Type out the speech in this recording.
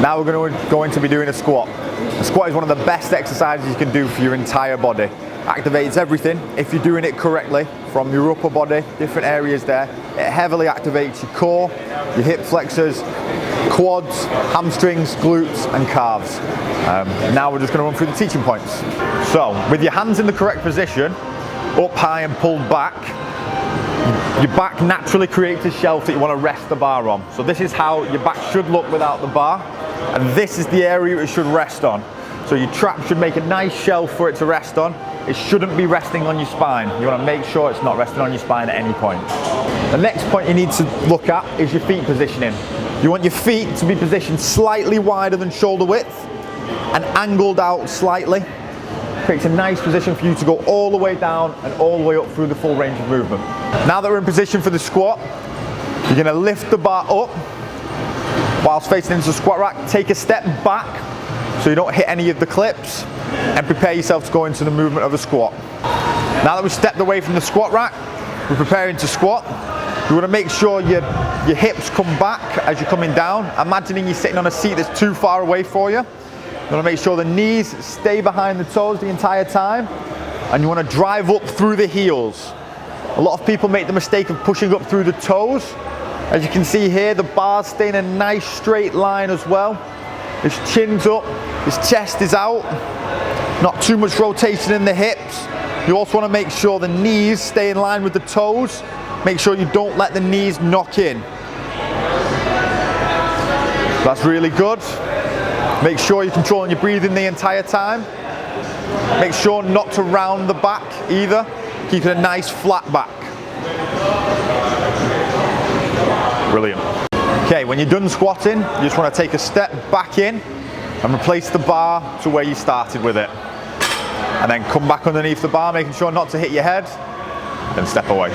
Now we're going to be doing a squat. A squat is one of the best exercises you can do for your entire body. Activates everything if you're doing it correctly, from your upper body, different areas there. It heavily activates your core, your hip flexors, quads, hamstrings, glutes and calves. Now we're just going to run through the teaching points. So with your hands in the correct position, up high and pulled back, your back naturally creates a shelf that you want to rest the bar on. So this is how your back should look without the bar, and this is the area it should rest on. So your trap should make a nice shelf for it to rest on. It shouldn't be resting on your spine. You want to make sure it's not resting on your spine at any point. The next point you need to look at is your feet positioning. You want your feet to be positioned slightly wider than shoulder width and angled out slightly. Creates a nice position for you to go all the way down and all the way up through the full range of movement. Now that we're in position for the squat, you're going to lift the bar up whilst facing into the squat rack. Take a step back so you don't hit any of the clips, and prepare yourself to go into the movement of a squat. Now that we've stepped away from the squat rack, we're preparing to squat. You want to make sure your hips come back as you're coming down, imagining you're sitting on a seat that's too far away for you. You want to make sure the knees stay behind the toes the entire time, and you want to drive up through the heels. A lot of people make the mistake of pushing up through the toes. As you can see here, the bars stay in a nice straight line as well. His chin's up, his chest is out, not too much rotation in the hips. You also want to make sure the knees stay in line with the toes. Make sure you don't let the knees knock in. That's really good. Make sure you're controlling your breathing the entire time. Make sure not to round the back either. Keep it a nice flat back. Brilliant. Okay, when you're done squatting, you just want to take a step back in and replace the bar to where you started with it. And then come back underneath the bar, making sure not to hit your head, then step away.